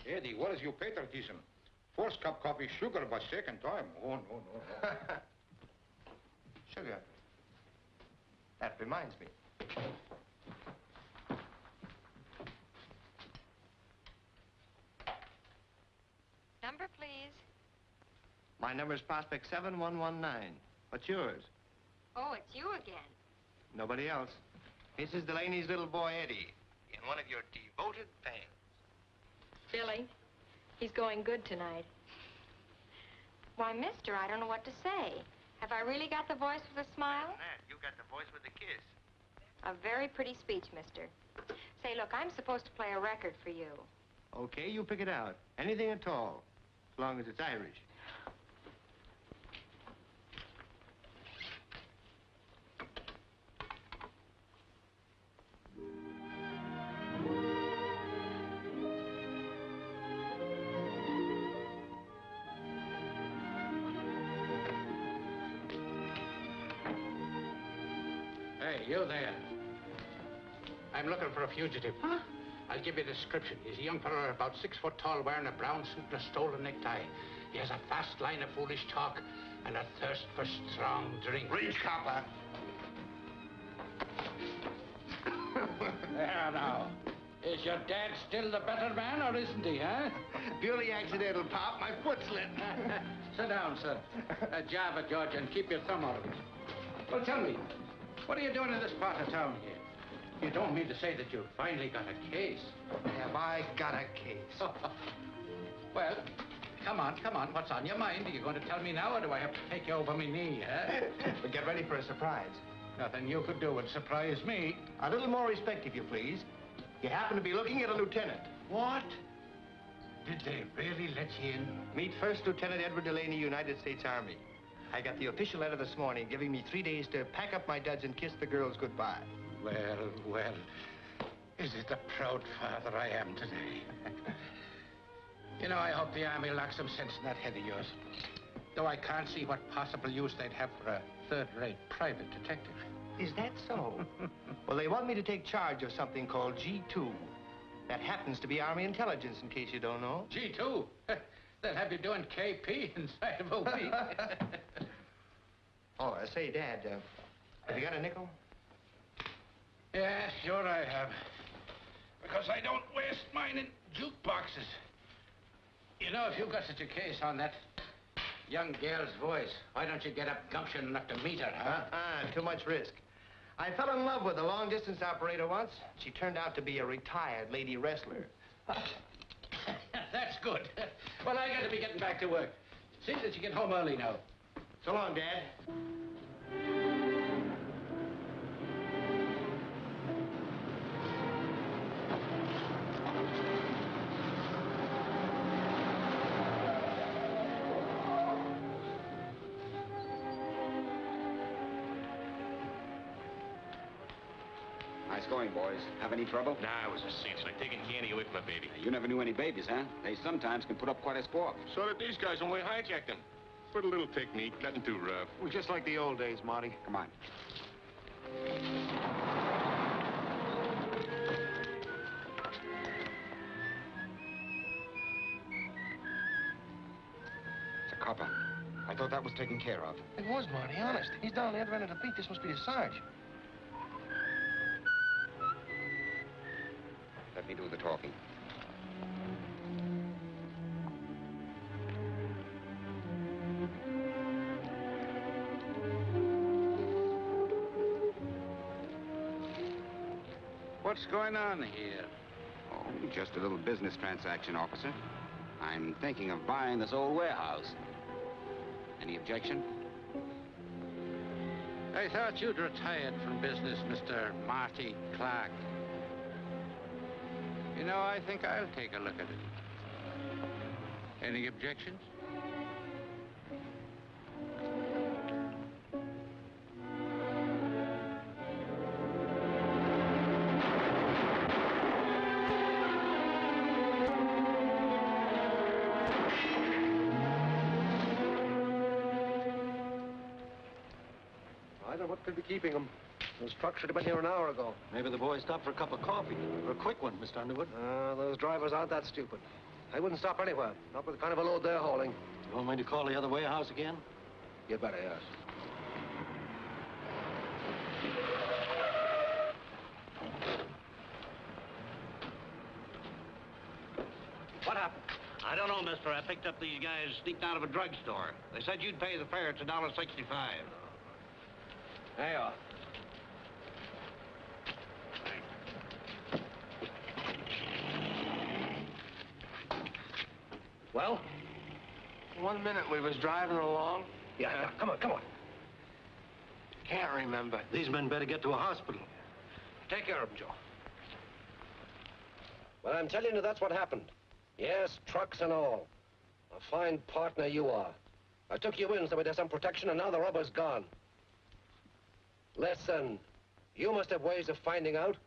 Eddy, what is your patriotism? First cup coffee sugar, but second time. Oh, no. Sugar. That reminds me. Number, please. My number is Prospect 7119. What's yours? Oh, it's you again. Nobody else. Mrs. Delaney's little boy, Eddy, and one of your devoted fans. Billy, he's going good tonight. Why, mister, I don't know what to say. Have I really got the voice with a smile? That, you got the voice with a kiss. A very pretty speech, mister. Say, look, I'm supposed to play a record for you. Okay, you pick it out. Anything at all, as long as it's Irish. Hey, you there. I'm looking for a fugitive. Huh? I'll give you a description. He's a young fellow about 6 foot tall, wearing a brown suit and a stolen necktie. He has a fast line of foolish talk and a thirst for strong drink. Reach, copper. There now. Is your dad still the better man, or isn't he, huh? Purely accidental, Pop. My foot slipped. Sit down, sir. A jab at George and keep your thumb out of it. Well, tell me, what are you doing in this part of town here? You don't mean to say that you finally got a case? Have I got a case? Well, come on. What's on your mind? Are you going to tell me now, or do I have to take you over my knee, huh? But get ready for a surprise. Nothing you could do would surprise me. A little more respect, if you please. You happen to be looking at a lieutenant. What? Did they really let you in? Meet First Lieutenant Edward Delaney, United States Army. I got the official letter this morning giving me 3 days to pack up my duds and kiss the girls goodbye. Well, is it the proud father I am today? You know, I hope the Army will knock some sense in that head of yours. Though I can't see what possible use they'd have for a third-rate private detective. Is that so? Well, they want me to take charge of something called G2. That happens to be Army intelligence, in case you don't know. G2? They'll have you doing KP inside of a week. Oh, say, Dad, have you got a nickel? Yeah, sure I have. Because I don't waste mine in jukeboxes. You know, if you've got such a case on that young girl's voice, why don't you get up gumption enough to meet her, huh? Too much risk. I fell in love with a long-distance operator once. She turned out to be a retired lady wrestler. That's good. Well, I got to be getting back to work. See that you get home early now. So long, Dad. Nice going, boys. Have any trouble? Nah, it was a cinch, like taking candy away from a baby. You never knew any babies, huh? They sometimes can put up quite a squawk. So did these guys when we hijacked them. Put a little technique, nothing too rough. Well, just like the old days, Marty. Come on. It's a copper. I thought that was taken care of. It was, Marty, honest. He's down the other end of the beat. This must be the Sarge. Let me do the talking. What's going on here? Oh, just a little business transaction, officer. I'm thinking of buying this old warehouse. Any objection? I thought you'd retired from business, Mr. Marty Clark. You know, I think I'll take a look at it. Any objections? I don't know what could be keeping them. Those trucks should have been here an hour ago. Maybe the boys stopped for a cup of coffee. Or a quick one, Mr. Underwood. Those drivers aren't that stupid. I wouldn't stop anywhere. Not with the kind of a load they're hauling. You want me to call the other warehouse again? You better, yes. What happened? I don't know, mister. I picked up these guys sneaked out of a drugstore. They said you'd pay the fare. It's $1.65. There you are. Well? 1 minute we was driving along. Yeah, come on. Can't remember. These men better get to a hospital. Take care of them, Joe. Well, I'm telling you, that's what happened. Yes, trucks and all. A fine partner you are. I took you in so there's some protection, and now the rubber's gone. Listen, you must have ways of finding out.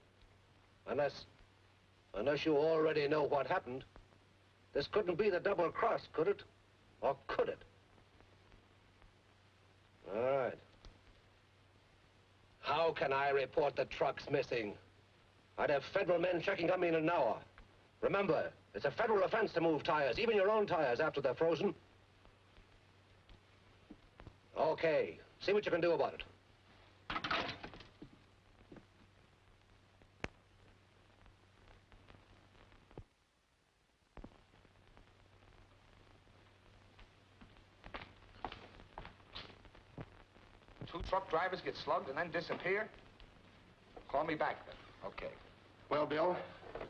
Unless you already know what happened. This couldn't be the double cross, could it? Or could it? All right. How can I report the trucks missing? I'd have federal men checking on me in an hour. Remember, it's a federal offense to move tires, even your own tires after they're frozen. Okay, see what you can do about it. Two truck drivers get slugged and then disappear? Call me back then. Okay. Well, Bill?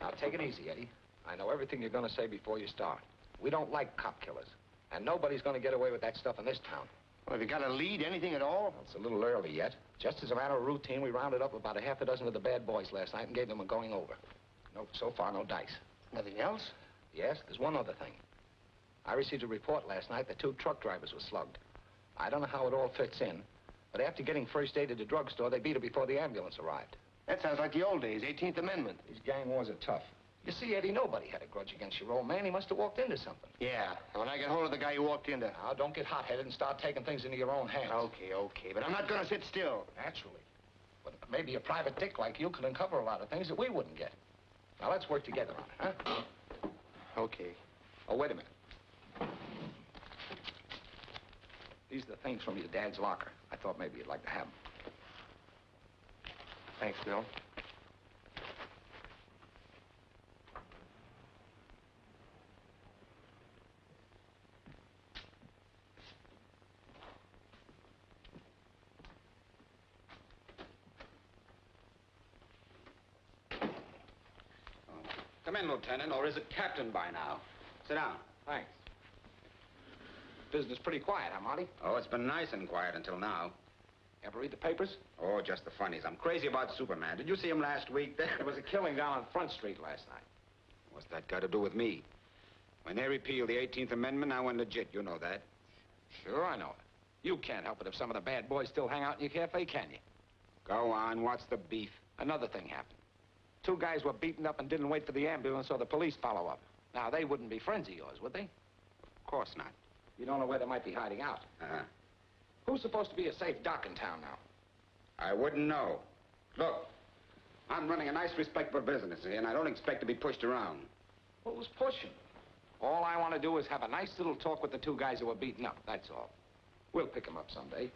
Now, take it easy, Eddie. I know everything you're going to say before you start. We don't like cop killers. And nobody's going to get away with that stuff in this town. Well, have you got a lead, anything at all? Well, it's a little early yet. Just as a matter of routine, we rounded up about a half a dozen of the bad boys last night and gave them a going over. No, so far, no dice. Nothing else? Yes, there's one other thing. I received a report last night that two truck drivers were slugged. I don't know how it all fits in, but after getting first aid at the drugstore, they beat her before the ambulance arrived. That sounds like the old days, 18th Amendment. These gang wars are tough. You see, Eddie, nobody had a grudge against your old man. He must have walked into something. Yeah, and when I get hold of the guy who walked into... Now, don't get hot-headed and start taking things into your own hands. Okay, but I'm not going to sit still. Naturally. But maybe a private dick like you could uncover a lot of things that we wouldn't get. Now, let's work together on it, huh? Okay. Oh, wait a minute. These are the things from your dad's locker. I thought maybe you'd like to have them. Thanks, Bill. Come in, Lieutenant, or is it Captain by now? Sit down. Thanks. Business pretty quiet, huh, Marty? Oh, it's been nice and quiet until now. Ever read the papers? Oh, just the funnies. I'm crazy about Superman. Did you see him last week? There was a killing down on Front Street last night. What's that got to do with me? When they repealed the 18th Amendment, I went legit. You know that. Sure, I know it. You can't help it if some of the bad boys still hang out in your cafe, can you? Go on. What's the beef? Another thing happened. Two guys were beaten up and didn't wait for the ambulance or the police follow up. Now, they wouldn't be friends of yours, would they? Of course not. You don't know where they might be hiding out. Uh-huh. Who's supposed to be a safe doc in town now? I wouldn't know. Look, I'm running a nice, respectable business here, and I don't expect to be pushed around. Who's pushing? All I want to do is have a nice little talk with the two guys who were beaten up, that's all. We'll pick them up someday.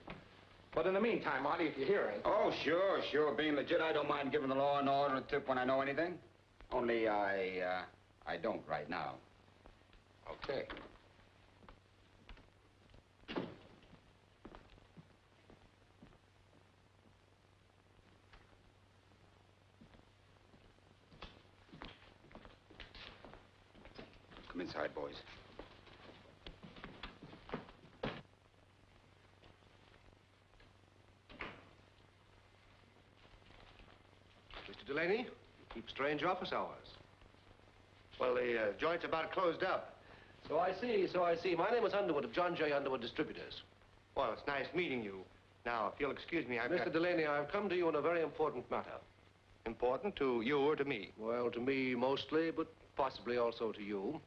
But in the meantime, Marty, if you hear anything... Oh, sure. Being legit, I don't mind giving the law and order a tip when I know anything. Only I don't right now. Okay. Come inside, boys. Mr. Delaney, you keep strange office hours. Well, the joint's about closed up. So I see. My name is Underwood of John J. Underwood Distributors. Well, it's nice meeting you. Now, if you'll excuse me, Mr. Delaney, I've come to you on a very important matter. Important to you or to me? Well, to me mostly, but possibly also to you.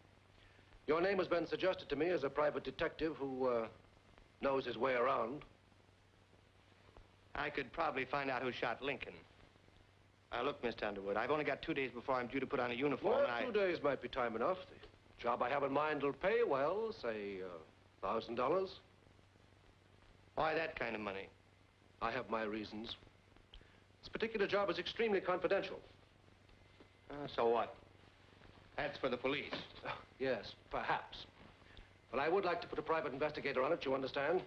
Your name has been suggested to me as a private detective who knows his way around. I could probably find out who shot Lincoln. Look, Mr. Underwood, I've only got 2 days before I'm due to put on a uniform, Well, and 2 days might be time enough. Job I have in mind will pay well, say, $1,000. Why that kind of money? I have my reasons. This particular job is extremely confidential. So what? That's for the police. Yes, perhaps. But I would like to put a private investigator on it, you understand?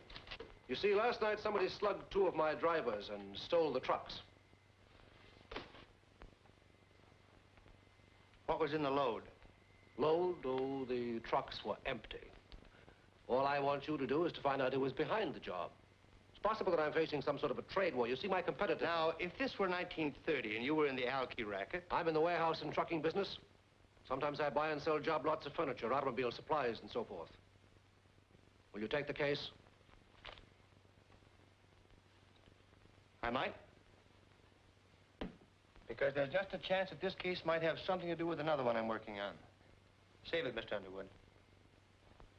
You see, last night somebody slugged 2 of my drivers and stole the trucks. What was in the load? Load? Oh, the trucks were empty. All I want you to do is to find out who was behind the job. It's possible that I'm facing some sort of a trade war. You see, my competitors... Now, if this were 1930 and you were in the alky racket... I'm in the warehouse and trucking business. Sometimes I buy and sell job lots of furniture, automobile supplies, and so forth. Will you take the case? I might. Because there's just a chance that this case might have something to do with another one I'm working on. Save it, Mr. Underwood.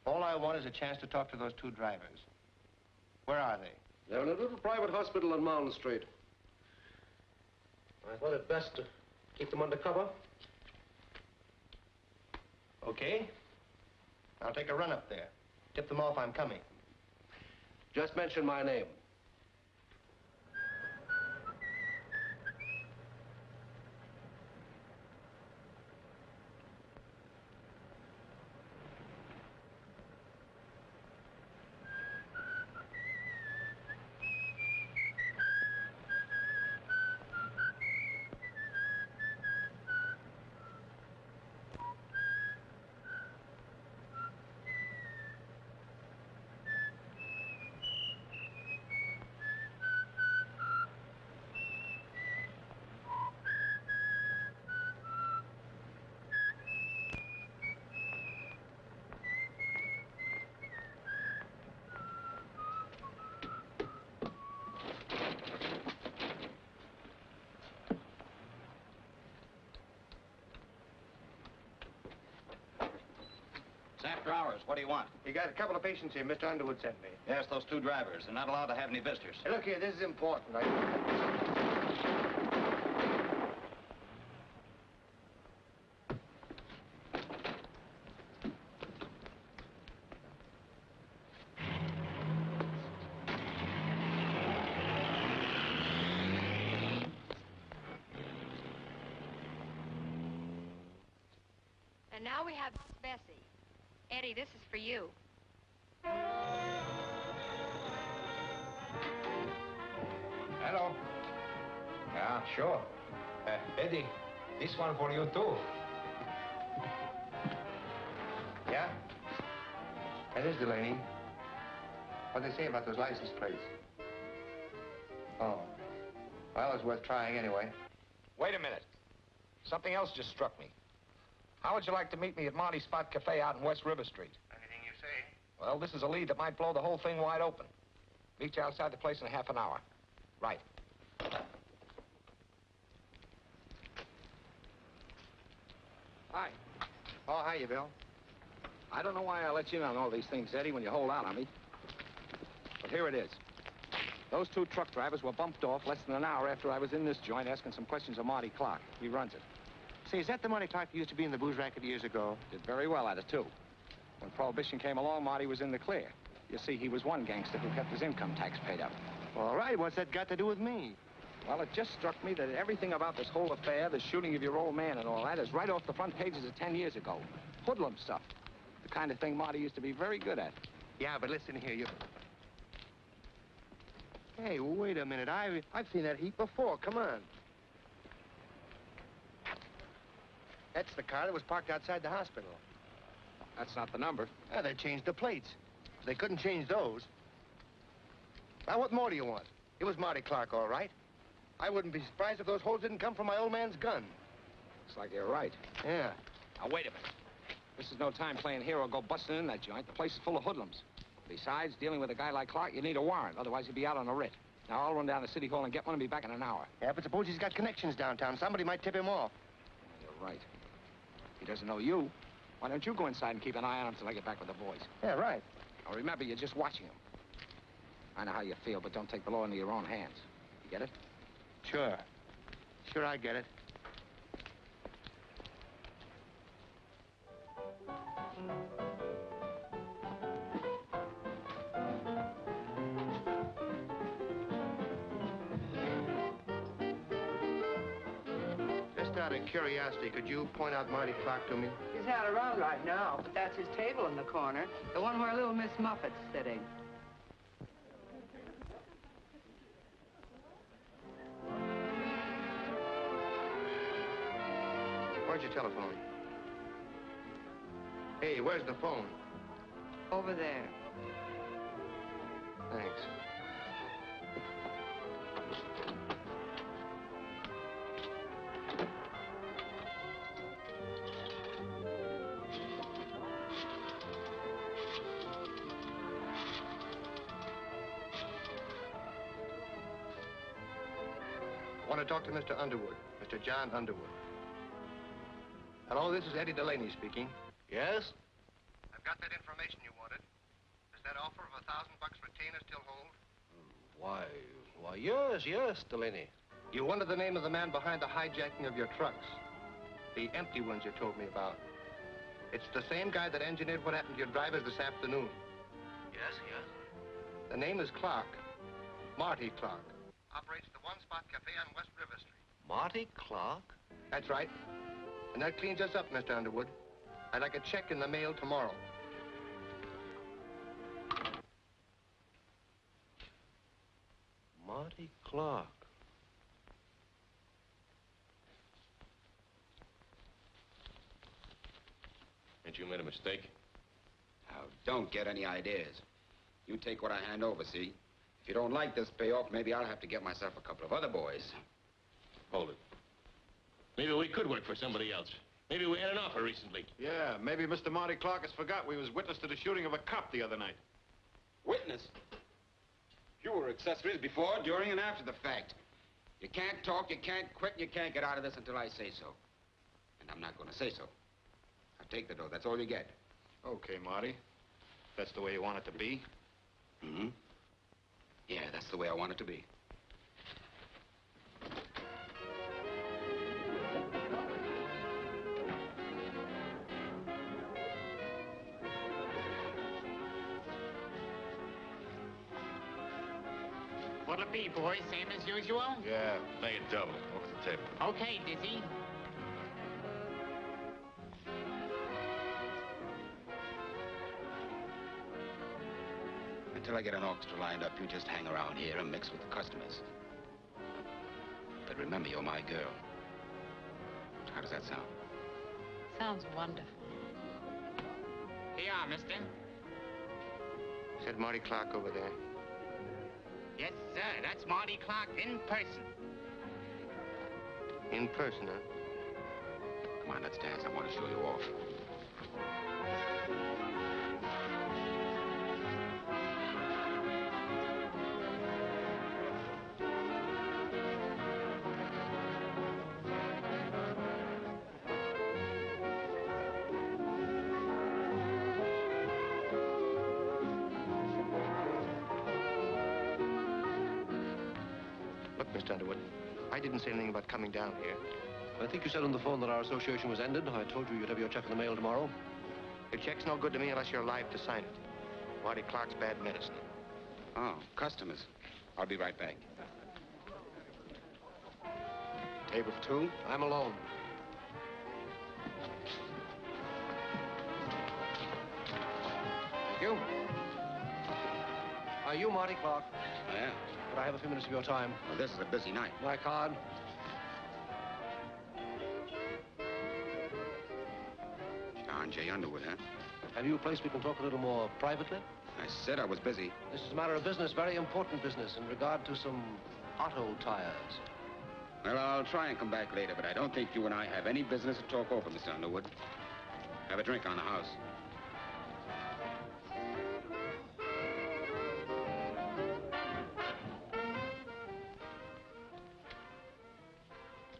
All I want is a chance to talk to those 2 drivers. Where are they? They're in a little private hospital on Mound Street. I thought it best to keep them under cover. Okay. I'll take a run up there. Tip them off I'm coming. Just mention my name. It's after hours. What do you want? You got a couple of patients here Mr. Underwood sent me. Yes, those 2 drivers. They're not allowed to have any visitors. Hey, look here, this is important. And now we have Bessie. Eddie, this is for you. Hello. Yeah, sure. Eddie, this one for you, too. Yeah? That is Delaney. What they say about those license plates? Oh. Well, it's worth trying anyway. Wait a minute. Something else just struck me. How would you like to meet me at Monty's Spot Cafe out in West River Street? Anything you say. Well, this is a lead that might blow the whole thing wide open. Meet you outside the place in half an hour. Right. Hi. Oh, hiya, Bill. I don't know why I let you in on all these things, Eddie, when you hold out on me. But here it is. Those 2 truck drivers were bumped off less than an hour after I was in this joint asking some questions of Marty Clark. He runs it. Say, is that the Marty Clark who used to be in the booze racket years ago? Did very well at it, too. When Prohibition came along, Marty was in the clear. You see, he was one gangster who kept his income tax paid up. All right, what's that got to do with me? Well, it just struck me that everything about this whole affair, the shooting of your old man and all that, is right off the front pages of 10 years ago. Hoodlum stuff. The kind of thing Marty used to be very good at. Yeah, but listen here, you... Hey, wait a minute. I've seen that heap before. Come on. That's the car that was parked outside the hospital. That's not the number. Yeah, they changed the plates. They couldn't change those. Now, what more do you want? It was Marty Clark, all right. I wouldn't be surprised if those holes didn't come from my old man's gun. Looks like you're right. Yeah. Now, wait a minute. This is no time playing hero. Go busting in that joint. The place is full of hoodlums. Besides, dealing with a guy like Clark, you need a warrant. Otherwise, he'd be out on a writ. Now, I'll run down to City Hall and get one and be back in an hour. Yeah, but suppose he's got connections downtown. Somebody might tip him off. You're right. He doesn't know you. Why don't you go inside and keep an eye on him until I get back with the boys? Yeah, right. Now, remember, you're just watching him. I know how you feel, but don't take the law into your own hands. You get it? Sure. Sure, I get it. Just out of curiosity, could you point out Marty Clark to me? He's not around right now, but that's his table in the corner. The one where little Miss Muffet's sitting. Where's your telephone? Hey, where's the phone? Over there. Thanks. I want to talk to Mr. Underwood, Mr. John Underwood. Hello, this is Eddy Delaney speaking. Yes? I've got that information you wanted. Does that offer of $1,000 retainer still hold? Why, yes, Delaney. You wanted the name of the man behind the hijacking of your trucks. The empty ones you told me about. It's the same guy that engineered what happened to your drivers this afternoon. Yes. The name is Clark. Marty Clark. Operates the One Spot Cafe on West River Street. Marty Clark? That's right. And that cleans us up, Mr. Underwood. I'd like a check in the mail tomorrow. Marty Clark. Ain't you made a mistake? Now, don't get any ideas. You take what I hand over, see? If you don't like this payoff, maybe I'll have to get myself a couple of other boys. Hold it. Maybe we could work for somebody else. Maybe we had an offer recently. Yeah, maybe Mr. Marty Clark has forgot we was witness to the shooting of a cop the other night. Witness? You were accessories before, during, and after the fact. You can't talk, you can't quit, and you can't get out of this until I say so. And I'm not going to say so. Now take the dough, that's all you get. Okay, Marty. That's the way you want it to be. Mm-hmm. Yeah, that's the way I want it to be. What'll it be, boys? Same as usual? Yeah. Make it double. Over the table. Okay, Dizzy. Until I get an orchestra lined up, you just hang around here and mix with the customers. But remember, you're my girl. How does that sound? Sounds wonderful. Here you are, mister. Is that Marty Clark over there? Yes, sir. That's Marty Clark in person. In person, huh? Come on, let's dance. I want to show you off. Look, Mr. Underwood, I didn't say anything about coming down here. I think you said on the phone that our association was ended. I told you you'd have your check in the mail tomorrow. Your check's no good to me unless you're alive to sign it. Marty Clark's bad medicine. Oh, customers. I'll be right back. Table for two? I'm alone. Thank you. Are you Marty Clark? I am. Could I have a few minutes of your time? Well, this is a busy night. My card. John J. Underwood, huh? Have you a place we can talk a little more privately? I said I was busy. This is a matter of business, very important business, in regard to some auto tires. Well, I'll try and come back later, but I don't think you and I have any business to talk over, Mr. Underwood. Have a drink on the house.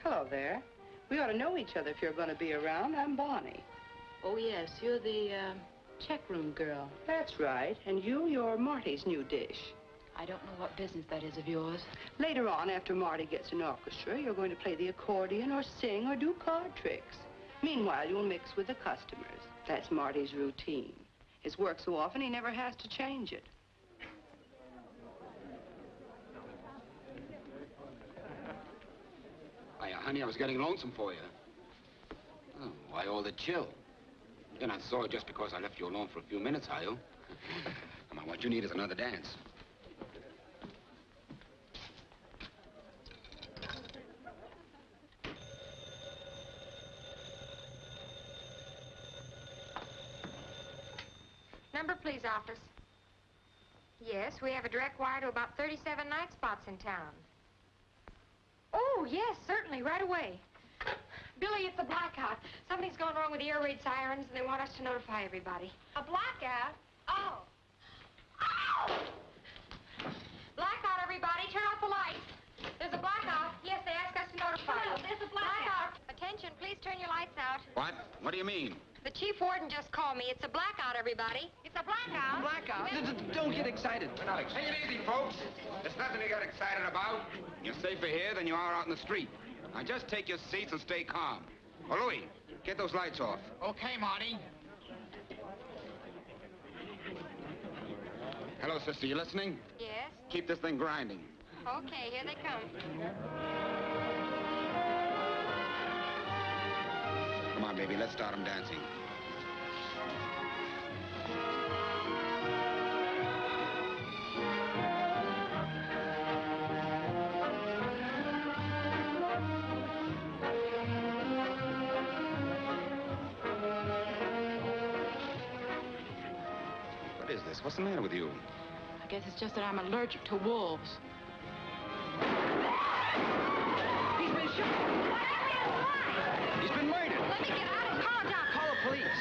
Hello there. We ought to know each other if you're going to be around. I'm Bonnie. Oh, yes, you're the check room girl. That's right. And you're Marty's new dish. I don't know what business that is of yours. Later on, after Marty gets an orchestra, you're going to play the accordion or sing or do card tricks. Meanwhile, you'll mix with the customers. That's Marty's routine. His work so often, he never has to change it. Why, honey, I was getting lonesome for you. Oh, why all the chill? You're not sore just because I left you alone for a few minutes, are you? Come on, what you need is another dance. Number, please, office. Yes, we have a direct wire to about 37 night spots in town. Oh, yes, certainly, right away. Billy, it's a blackout. Something's gone wrong with the air raid sirens, and they want us to notify everybody. A blackout? Oh. Oh! Blackout, everybody. Turn off the lights. There's a blackout. Yes, they asked us to notify you. There's a blackout. Attention, please turn your lights out. What? What do you mean? The chief warden just called me. It's a blackout, everybody. It's a blackout. Blackout? Don't get excited. We're not excited. Take it easy, folks. There's nothing to get excited about. You're safer here than you are out in the street. Now, just take your seats and stay calm. Oh, Louis, get those lights off. Okay, Marty. Hello, sister, you listening? Yes? Keep this thing grinding. Okay, here they come. Come on, baby, let's start them dancing. What is this? What's the matter with you? I guess it's just that I'm allergic to wolves. He's been shot. He's been murdered. Let me get out of here. Calm down. Call the police.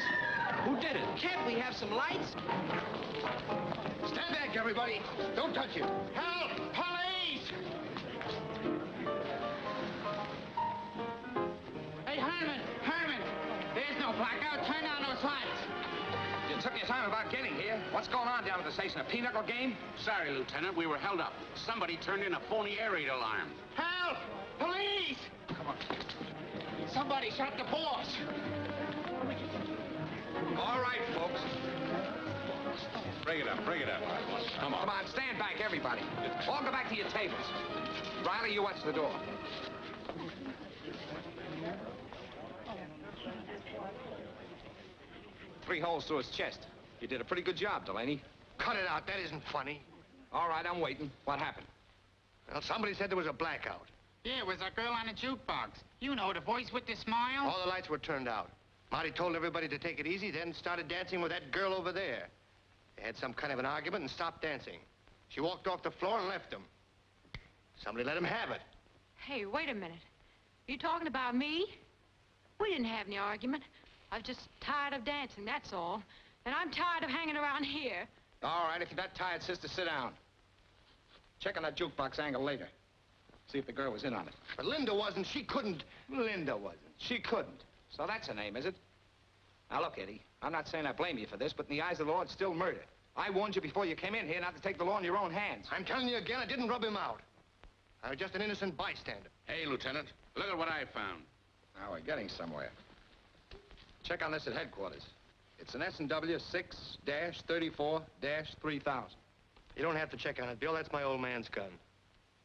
Who did it? Can't we have some lights? Stand back, everybody. Don't touch him. Help! Police! Hey, Herman! There's no blackout. Turn on those lights. You took your time about getting here. What's going on down at the station? A pinochle game? Sorry, Lieutenant. We were held up. Somebody turned in a phony air raid alarm. Help! Police! Come on. Somebody shot the boss. All right, folks. Bring it up. Come on. Come on, stand back, everybody. All go back to your tables. Riley, you watch the door. Three holes through his chest. You did a pretty good job, Delaney. Cut it out. That isn't funny. All right, I'm waiting. What happened? Well, somebody said there was a blackout. Yeah, it was a girl on a jukebox. You know, the voice with the smile. All the lights were turned out. Marty told everybody to take it easy, then started dancing with that girl over there. They had some kind of an argument and stopped dancing. She walked off the floor and left him. Somebody let him have it. Hey, wait a minute. Are you talking about me? We didn't have any argument. I was just tired of dancing, that's all. And I'm tired of hanging around here. All right, if you're not tired, sister, sit down. Check on that jukebox angle later. See if the girl was in on it. But Linda wasn't. She couldn't. Linda wasn't. She couldn't. So that's her name, is it? Now, look, Eddie, I'm not saying I blame you for this, but in the eyes of the law, it's still murder. I warned you before you came in here not to take the law in your own hands. I'm telling you again, I didn't rub him out. I was just an innocent bystander. Hey, Lieutenant, look at what I found. Now, we're getting somewhere. Check on this at headquarters. It's an S&W 6-34-3000. You don't have to check on it, Bill. That's my old man's gun.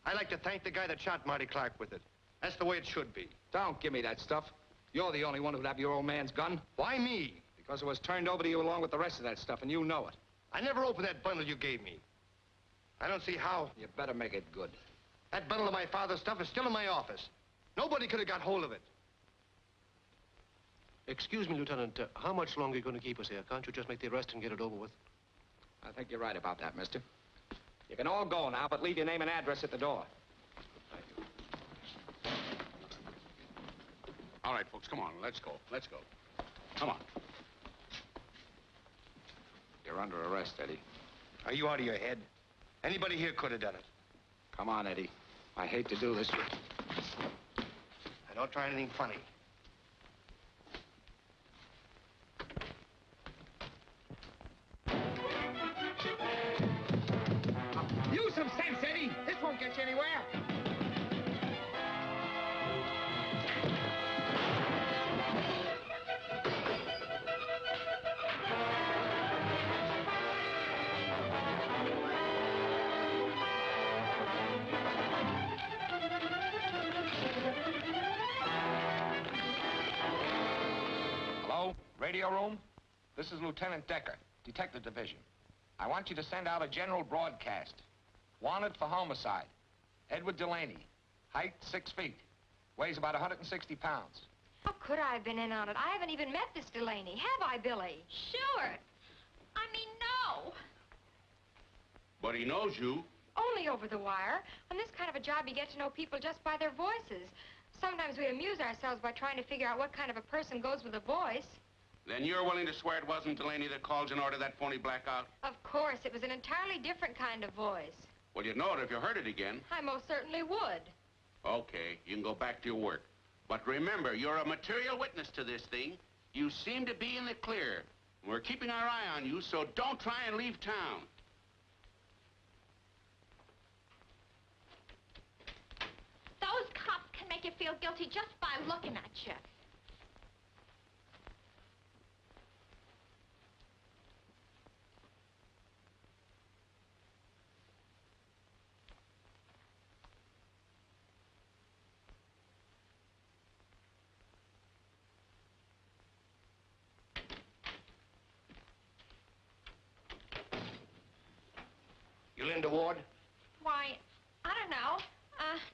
I'd like to thank the guy that shot Marty Clark with it. That's the way it should be. Don't give me that stuff. You're the only one who'd have your old man's gun. Why me? Because it was turned over to you along with the rest of that stuff, and you know it. I never opened that bundle you gave me. I don't see how. You better make it good. That bundle of my father's stuff is still in my office. Nobody could have got hold of it. Excuse me, Lieutenant. How much longer are you going to keep us here? Can't you just make the arrest and get it over with? I think you're right about that, mister. You can all go now, but leave your name and address at the door. All right, folks, come on. Let's go. Come on. You're under arrest, Eddie. Are you out of your head? Anybody here could have done it. Come on, Eddie. I hate to do this. I don't try anything funny. Use some sense, Eddie. This won't get you anywhere. radio room? This is Lieutenant Decker, Detective Division. I want you to send out a general broadcast. Wanted for homicide. Edward Delaney. Height 6 feet. Weighs about 160 pounds. How could I have been in on it? I haven't even met this Delaney. Have I, Billy? Sure. I mean, no. But he knows you. Only over the wire. On this kind of a job, you get to know people just by their voices. Sometimes we amuse ourselves by trying to figure out what kind of a person goes with a voice. Then you're willing to swear it wasn't Delaney that called you and ordered that phony blackout? Of course, it was an entirely different kind of voice. Well, you'd know it if you heard it again. I most certainly would. Okay, you can go back to your work. But remember, you're a material witness to this thing. You seem to be in the clear. We're keeping our eye on you, so don't try and leave town. Those cops can make you feel guilty just by looking at you. You Linda Ward? Why, I don't know.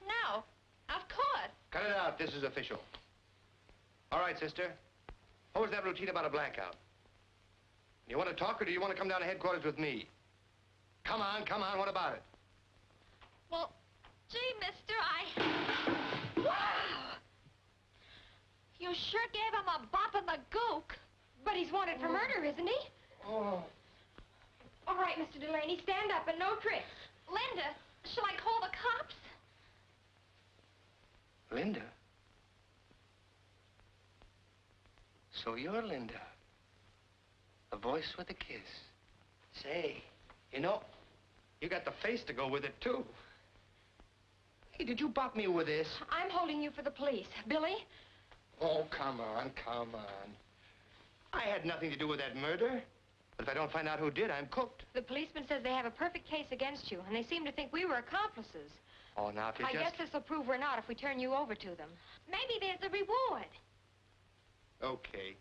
No. Of course. Cut it out. This is official. All right, sister. What was that routine about a blackout? You want to talk, or do you want to come down to headquarters with me? Come on, come on. What about it? Well, gee, mister, Wow! You sure gave him a bop in the gook. But he's wanted for murder, isn't he? Oh. All right, Mr. Delaney, stand up and no tricks. Linda, shall I call the cops? Linda? So you're Linda. A voice with a kiss. Say, you know, you got the face to go with it, too. Hey, did you bop me with this? I'm holding you for the police. Billy? Oh, come on, come on. I had nothing to do with that murder. But if I don't find out who did, I'm cooked. The policeman says they have a perfect case against you, and they seem to think we were accomplices. Oh, now, if you I guess this will prove we're not if we turn you over to them. Maybe there's a reward. Okay.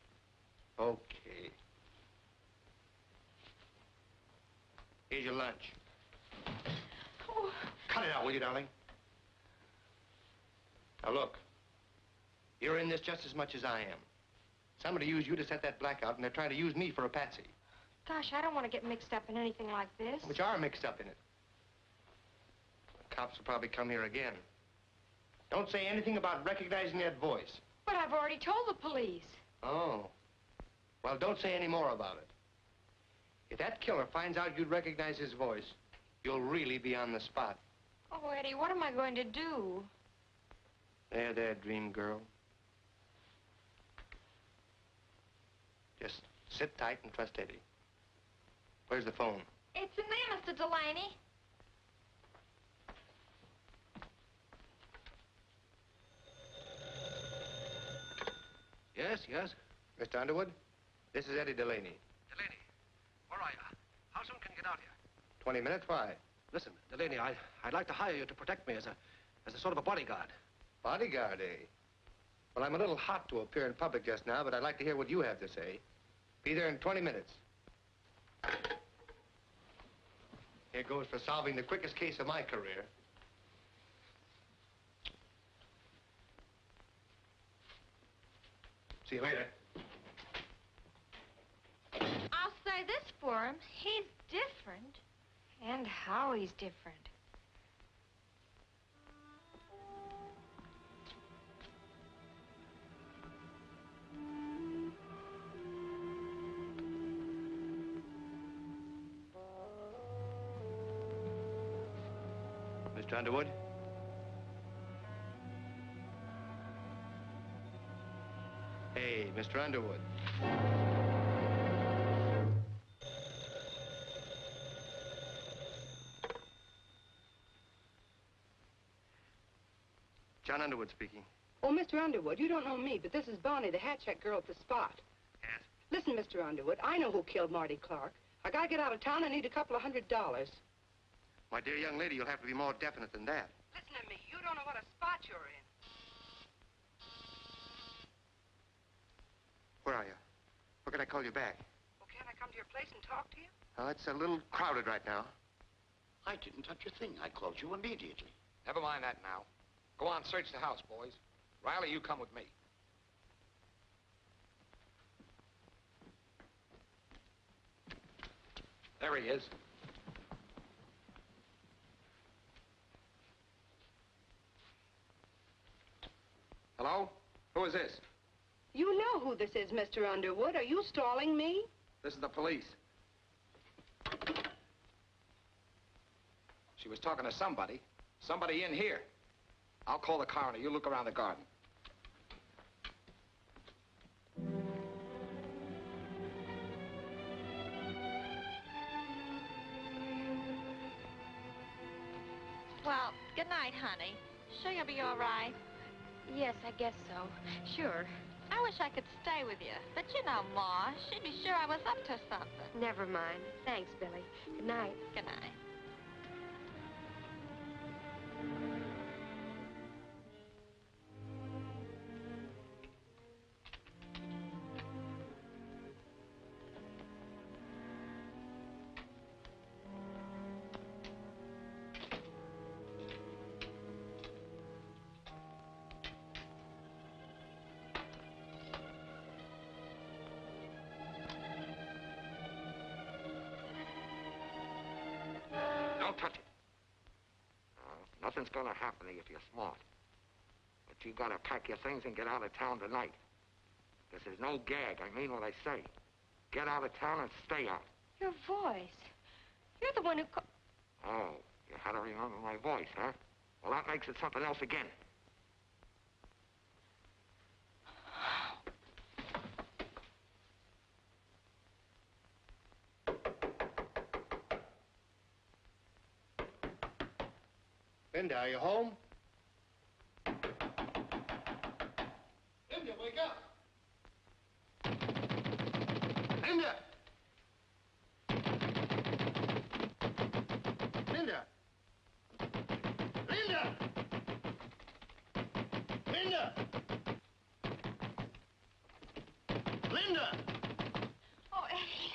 Okay. Here's your lunch. Oh. Cut it out, will you, darling? Now, look. You're in this just as much as I am. Somebody used you to set that blackout, and they're trying to use me for a patsy. Gosh, I don't want to get mixed up in anything like this. Which are mixed up in it. The cops will probably come here again. Don't say anything about recognizing that voice. But I've already told the police. Oh. Well, don't say any more about it. If that killer finds out you'd recognize his voice, you'll really be on the spot. Oh, Eddie, what am I going to do? There, dream girl. Just sit tight and trust Eddie. Where's the phone? It's in there, Mr. Delaney. Yes, yes? Mr. Underwood, this is Eddy Delaney. Delaney, where are you? How soon can you get out here? 20 minutes, why? Listen, Delaney, I'd like to hire you to protect me as a sort of a bodyguard. Bodyguard, eh? Well, I'm a little hot to appear in public just now, but I'd like to hear what you have to say. Be there in 20 minutes. Here goes for solving the quickest case of my career. See you later. I'll say this for him. He's different. And how he's different. Mr. Underwood? Hey, Mr. Underwood. John Underwood speaking. Oh, Mr. Underwood, you don't know me, but this is Bonnie, the hat check girl at the spot. Yes? Listen, Mr. Underwood, I know who killed Marty Clark. I gotta get out of town. I need a couple of $100. My dear young lady, you'll have to be more definite than that. Listen to me. You don't know what a spot you're in. Where are you? What can I call you back? Well, can't I come to your place and talk to you? Oh, it's a little crowded right now. I didn't touch a thing. I called you immediately. Never mind that now. Go on, search the house, boys. Riley, you come with me. There he is. Hello? Who is this? You know who this is, Mr. Underwood. Are you stalling me? This is the police. She was talking to somebody. Somebody in here. I'll call the coroner. You look around the garden. Well, good night, honey. Sure you'll be all right? Yes, I guess so. Sure. I wish I could stay with you. But you know, Ma, she'd be sure I was up to something. Never mind. Thanks, Billy. Good night. Good night. Don't touch it. Nothing's gonna happen to you if you're smart. But you gotta pack your things and get out of town tonight. This is no gag. I mean what I say. Get out of town and stay out. Your voice. You're the one who Oh, you had to remember my voice, huh? Well, that makes it something else again. Linda, are you home? Linda, wake up! Linda! Linda! Linda! Linda! Linda! Oh, Eddie.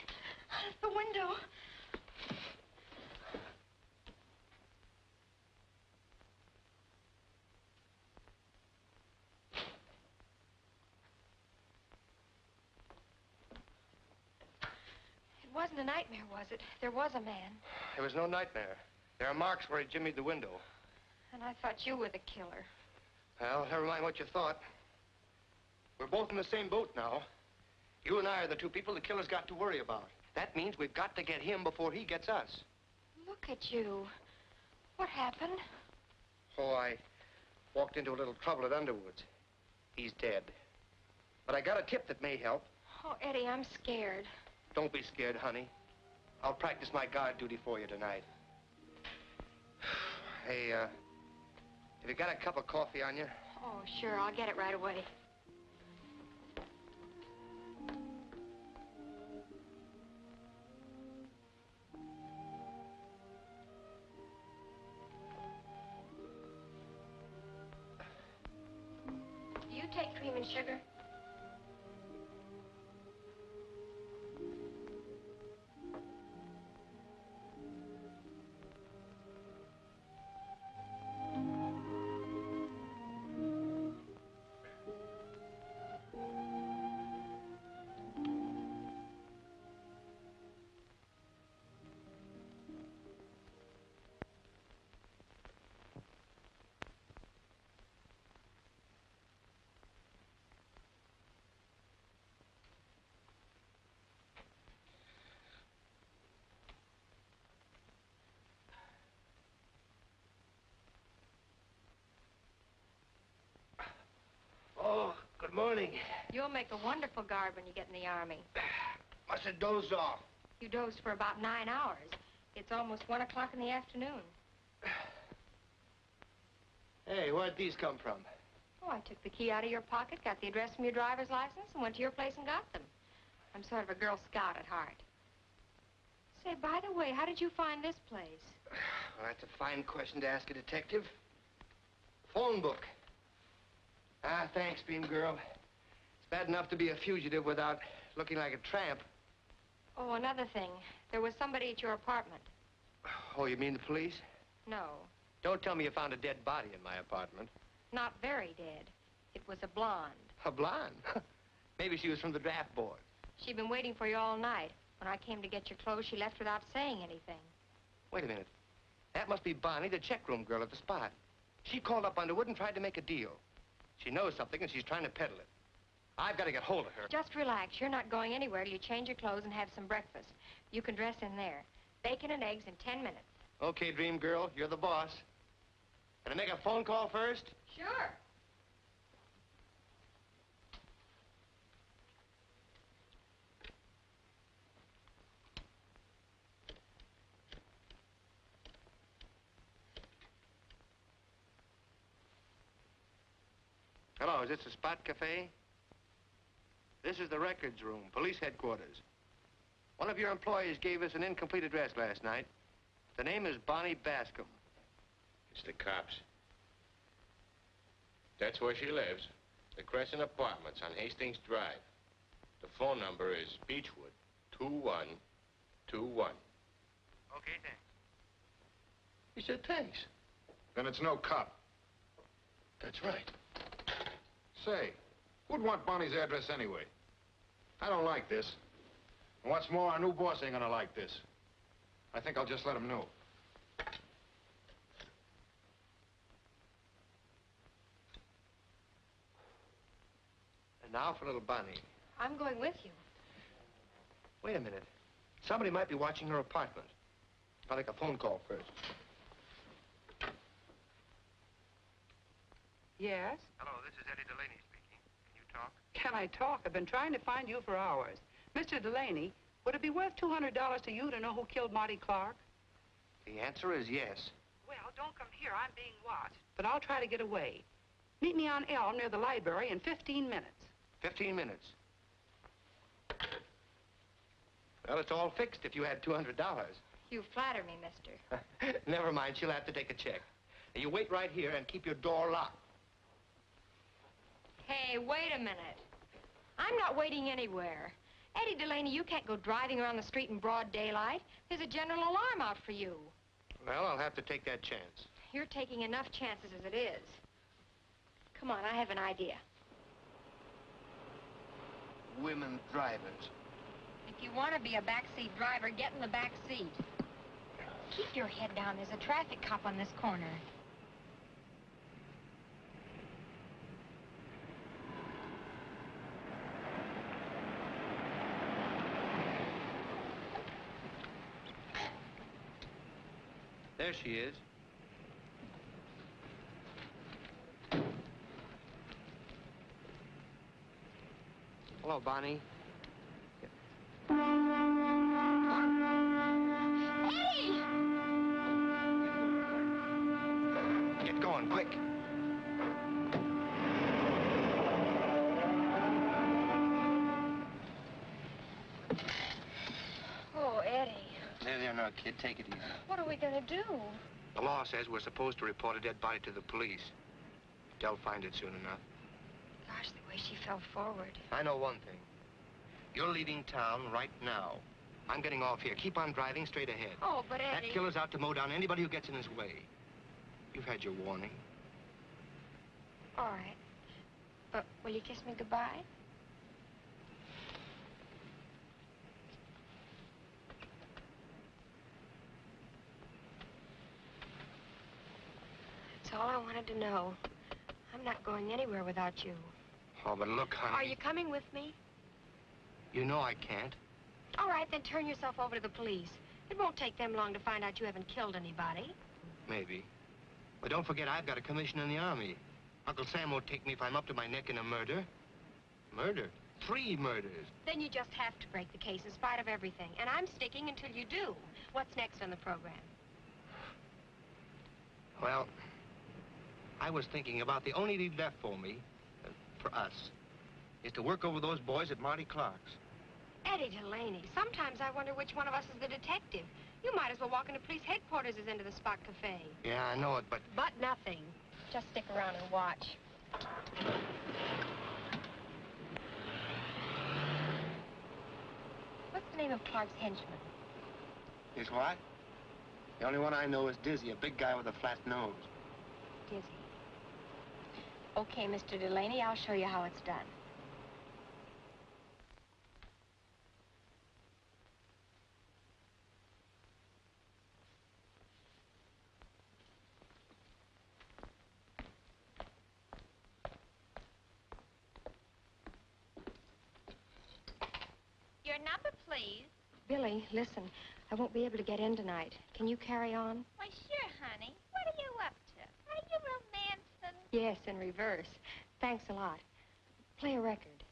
The window. It wasn't a nightmare, was it? There was a man. There was no nightmare. There are marks where he jimmied the window. And I thought you were the killer. Well, never mind what you thought. We're both in the same boat now. You and I are the two people the killer's got to worry about. That means we've got to get him before he gets us. Look at you. What happened? Oh, I walked into a little trouble at Underwood's. He's dead. But I got a tip that may help. Oh, Eddie, I'm scared. Don't be scared, honey. I'll practice my guard duty for you tonight. Hey, have you got a cup of coffee on you? Oh, sure. I'll get it right away. Do you take cream and sugar? Oh, good morning. You'll make a wonderful guard when you get in the Army. Must have dozed off. You dozed for about 9 hours. It's almost 1 o'clock in the afternoon. Hey, where'd these come from? Oh, I took the key out of your pocket, got the address from your driver's license, and went to your place and got them. I'm sort of a Girl Scout at heart. Say, by the way, how did you find this place? Well, that's a fine question to ask a detective. Phone book. Ah, thanks, Beam Girl. It's bad enough to be a fugitive without looking like a tramp. Oh, another thing. There was somebody at your apartment. Oh, you mean the police? No, Don't tell me you found a dead body in my apartment. not very dead. It was a blonde. A blonde? Maybe she was from the draft board. She'd been waiting for you all night. When I came to get your clothes, she left without saying anything. Wait a minute. That must be Bonnie, the checkroom girl at the spot. She called up Underwood and tried to make a deal. She knows something and she's trying to peddle it. I've got to get hold of her. Just relax. You're not going anywhere till you change your clothes and have some breakfast. You can dress in there. Bacon and eggs in 10 minutes. Okay, dream girl, you're the boss. Can I make a phone call first? Sure. Hello, is this the Spot Cafe? This is the records room, police headquarters. One of your employees gave us an incomplete address last night. The name is Bonnie Bascom. It's the cops. That's where she lives. The Crescent Apartments on Hastings Drive. The phone number is Beechwood 2121. Okay, thanks. He said thanks. Then it's no cop. That's right. Say, who'd want Bonnie's address anyway? I don't like this. And what's more, our new boss ain't gonna like this. I think I'll just let him know. And now for little Bonnie. I'm going with you. Wait a minute. Somebody might be watching her apartment. I'll make a phone call first. Yes? Hello, this is Eddy Delaney speaking. Can you talk? Can I talk? I've been trying to find you for hours. Mr. Delaney, would it be worth $200 to you to know who killed Marty Clark? The answer is yes. Well, don't come here. I'm being watched. But I'll try to get away. Meet me on Elm near the library in 15 minutes. 15 minutes. Well, it's all fixed if you had $200. You flatter me, mister. Never mind, she'll have to take a check. Now, you wait right here and keep your door locked. Hey, wait a minute. I'm not waiting anywhere. Eddy Delaney, you can't go driving around the street in broad daylight. There's a general alarm out for you. Well, I'll have to take that chance. You're taking enough chances as it is. Come on, I have an idea. Women drivers. If you want to be a backseat driver, get in the back seat. Keep your head down. There's a traffic cop on this corner. There she is. Hello, Bonnie. Eddy! Get going, quick. Oh, Eddy. There, now, kid. Take it easy. What are we going to do? The law says we're supposed to report a dead body to the police. They'll find it soon enough. Gosh, the way she fell forward. I know one thing. You're leaving town right now. I'm getting off here. Keep on driving straight ahead. Oh, but Eddy... That killer's out to mow down anybody who gets in his way. You've had your warning. All right. Will you kiss me goodbye? That's all I wanted to know. I'm not going anywhere without you. Oh, but look, honey. Are you coming with me? You know I can't. All right, then turn yourself over to the police. It won't take them long to find out you haven't killed anybody. Maybe. But don't forget, I've got a commission in the Army. Uncle Sam won't take me if I'm up to my neck in a murder. Murder? 3 murders. Then you just have to break the case in spite of everything. And I'm sticking until you do. What's next on the program? Well, I was thinking about the only lead left for me, for us, is to work over those boys at Marty Clark's. Eddy Delaney, sometimes I wonder which one of us is the detective. You might as well walk into police headquarters as into the Spot Cafe. Yeah, I know it, but... But nothing. Just stick around and watch. of Clark's henchmen. Is what? The only one I know is Dizzy, a big guy with a flat nose. Dizzy. Okay, Mr. Delaney, I'll show you how it's done. Your number, please. Billy, listen, I won't be able to get in tonight. Can you carry on? Why, sure, honey. What are you up to? Are you romancing? Yes, in reverse. Thanks a lot. Play a record.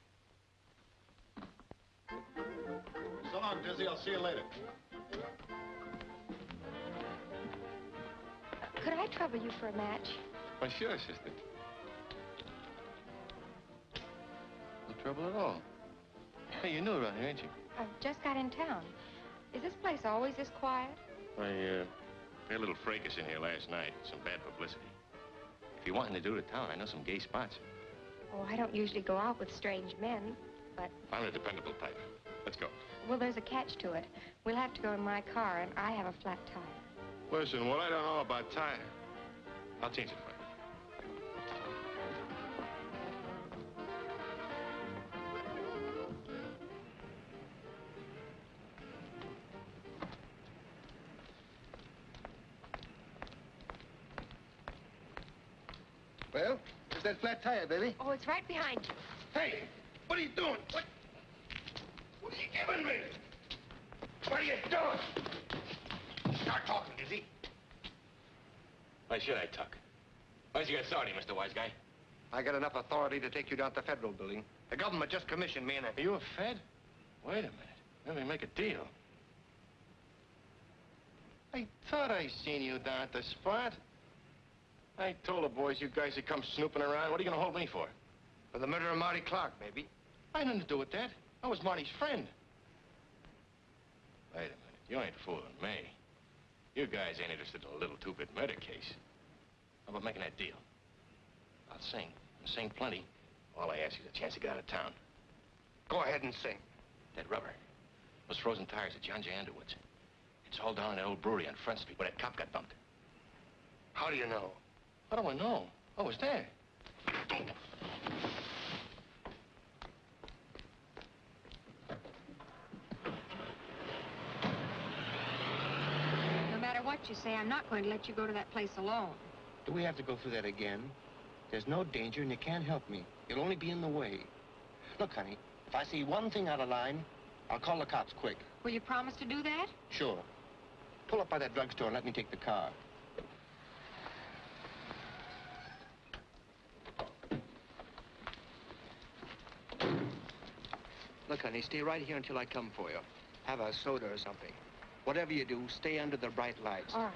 So long, Dizzy. I'll see you later. Could I trouble you for a match? Why, sure, sister. No trouble at all. Hey, you're new around here, ain't you? I've just got in town. Is this place always this quiet? We had a little fracas in here last night. Some bad publicity. If you're wanting to do to town, I know some gay spots. Oh, I don't usually go out with strange men, but... I'm a dependable type. Let's go. Well, there's a catch to it. We'll have to go in my car, and I have a flat tire. Listen, what I don't know about tire, I'll change it for you. Well, where's that flat tire, baby? Oh, it's right behind you. Hey, what are you doing? What are you giving me? What are you doing? Start talking, Dizzy. Why should I talk? Why's you got authority, Mr. Wise Guy? I got enough authority to take you down to the federal building. The government just commissioned me and Are you a Fed? Wait a minute. Let me make a deal. I thought I seen you down at the spot. I told the boys you guys had come snooping around. What are you going to hold me for? For the murder of Marty Clark, maybe. I had nothing to do with that. I was Marty's friend. Wait a minute. You ain't fooling me. You guys ain't interested in a little two-bit murder case. How about making that deal? I'll sing. I'll sing plenty. All I ask is a chance to get out of town. Go ahead and sing. That rubber. Those frozen tires at John J. Underwood's. It's all down in that old brewery on Front Street where that cop got bumped. How do you know? How do I know? I was there. No matter what you say, I'm not going to let you go to that place alone. Do we have to go through that again? There's no danger and you can't help me. You'll only be in the way. Look, honey, if I see one thing out of line, I'll call the cops quick. Will you promise to do that? Sure. Pull up by that drugstore and let me take the car. Look, honey, stay right here until I come for you. Have a soda or something. Whatever you do, stay under the bright lights. All right.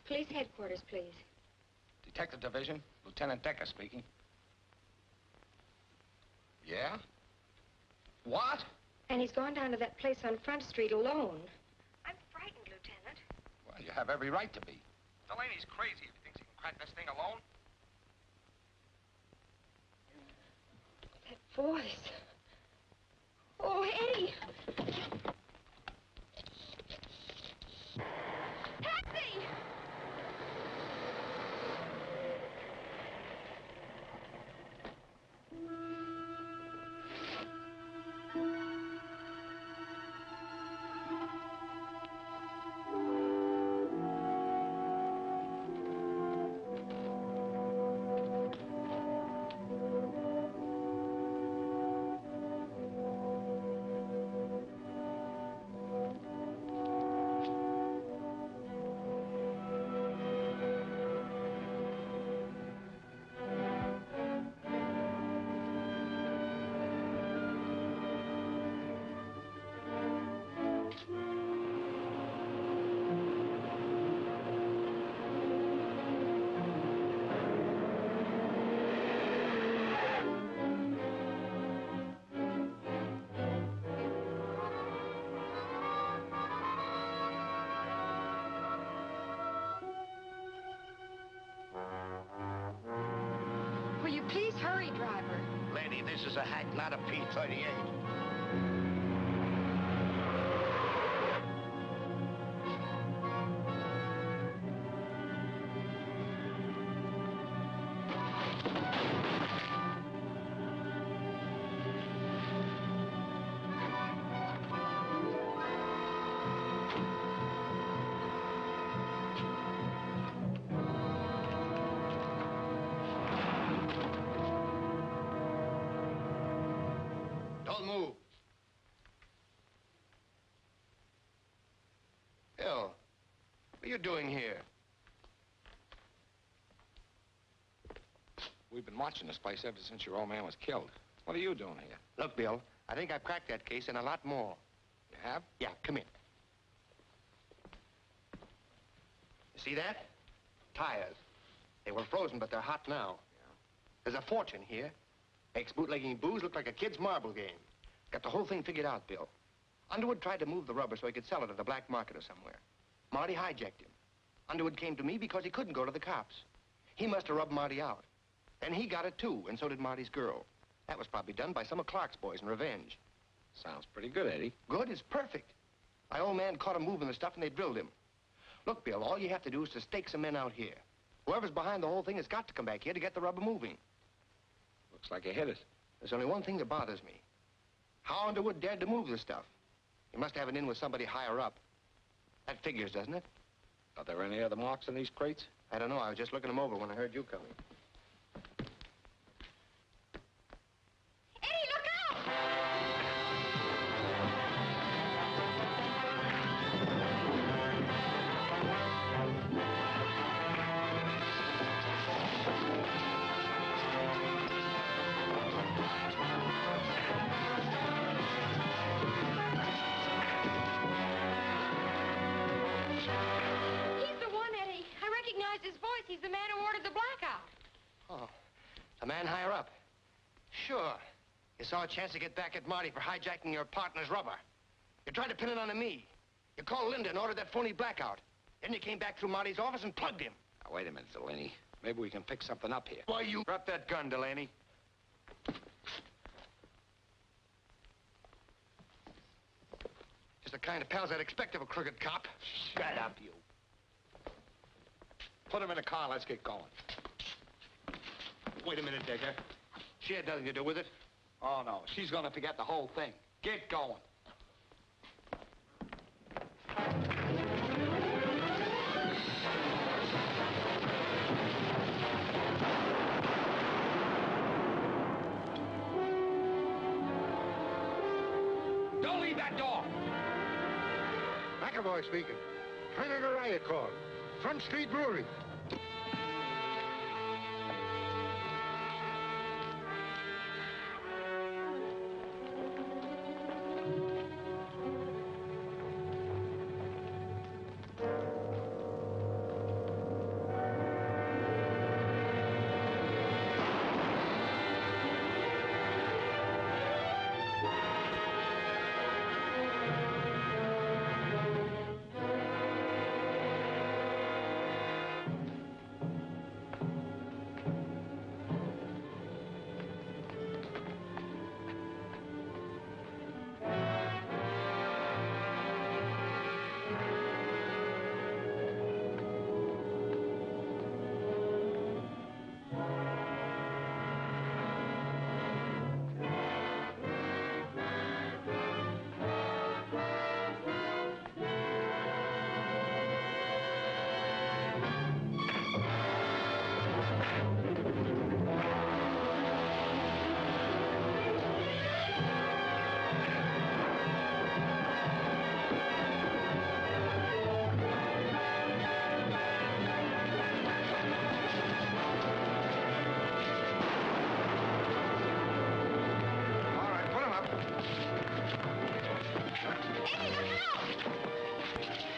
Police headquarters, please. Detective Division, Lieutenant Decker speaking. Yeah? What? And he's gone down to that place on Front Street alone. I'm frightened, Lieutenant. Well, you have every right to be. Delaney's crazy if he thinks he can crack this thing alone. That voice. Oh, Eddie! Taxi! you please hurry, driver? Lady, this is a hack, not a P-38. Don't move. Bill, what are you doing here? We've been watching this place ever since your old man was killed. What are you doing here? Look, Bill, I think I've cracked that case and a lot more. You have? Yeah, come in. You see that? Tires. They were frozen, but they're hot now. Yeah. There's a fortune here. Makes bootlegging booze look like a kid's marble game. Got the whole thing figured out, Bill. Underwood tried to move the rubber so he could sell it at the black market or somewhere. Marty hijacked him. Underwood came to me because he couldn't go to the cops. He must have rubbed Marty out. Then he got it, too, and so did Marty's girl. That was probably done by some of Clark's boys in revenge. Sounds pretty good, Eddie. Good is perfect. My old man caught him moving the stuff, and they drilled him. Look, Bill, all you have to do is to stake some men out here. Whoever's behind the whole thing has got to come back here to get the rubber moving. Looks like you hit it. There's only one thing that bothers me. How Underwood dared to move the stuff. He must have it in with somebody higher up. That figures, doesn't it? Are there any other marks on these crates? I don't know. I was just looking them over when I heard you coming. Eddie, look out! He's the one, Eddie. I recognized his voice. He's the man who ordered the blackout. Oh, the man higher up. Sure. You saw a chance to get back at Marty for hijacking your partner's rubber. You tried to pin it on me. You called Linda and ordered that phony blackout. Then you came back through Marty's office and plugged him. Now, wait a minute, Delaney. Maybe we can fix something up here. Why, you... Drop that gun, Delaney. Just the kind of pals I'd expect of a crooked cop. Shut up, you. Put him in a car. Let's get going. Wait a minute, Decker. She had nothing to do with it. Oh, no. She's going to forget the whole thing. Get going. Don't leave that door. McAvoy speaking. Kind of a riot call. Front Street Brewery.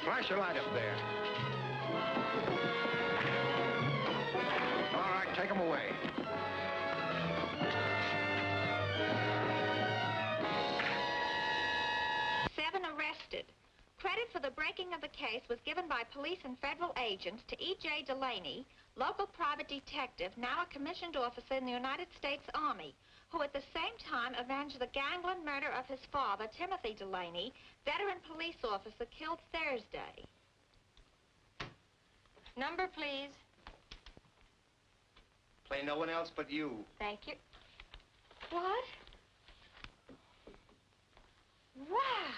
Flash your light up there. All right, take them away. Seven arrested. Credit for the breaking of the case. case was given by police and federal agents to E.J. Delaney, local private detective, now a commissioned officer in the United States Army, who at the same time avenged the gangland murder of his father, Timothy Delaney, veteran police officer killed Thursday. Number, please. Play no one else but you. Thank you. What? Wow!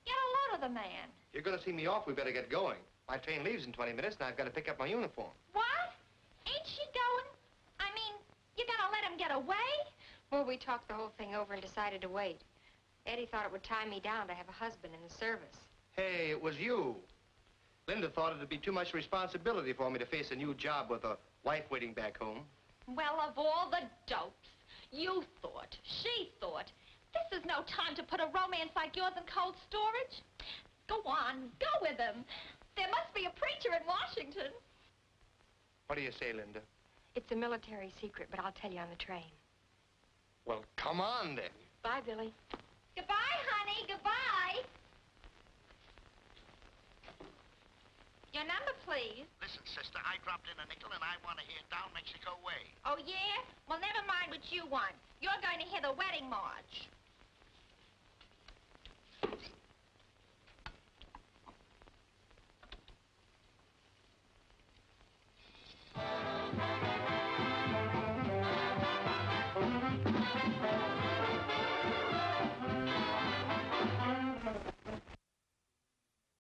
Get a load of the man. You're going to see me off. We better get going. My train leaves in 20 minutes, and I've got to pick up my uniform. What? Ain't she going? I mean, you gonna let him get away? Well, we talked the whole thing over and decided to wait. Eddie thought it would tie me down to have a husband in the service. Hey, it was you. Linda thought it'd be too much responsibility for me to face a new job with a wife waiting back home. Well, of all the dopes, you thought, she thought, this is no time to put a romance like yours in cold storage. Go on, go with him. There must be a preacher in Washington. What do you say, Linda? It's a military secret, but I'll tell you on the train. Well, come on, then. Bye, Billy. Goodbye, honey, goodbye. Your number, please. Listen, sister, I dropped in a nickel and I want to hear Down Mexico Way. Oh, yeah? Well, never mind what you want. You're going to hear the wedding march.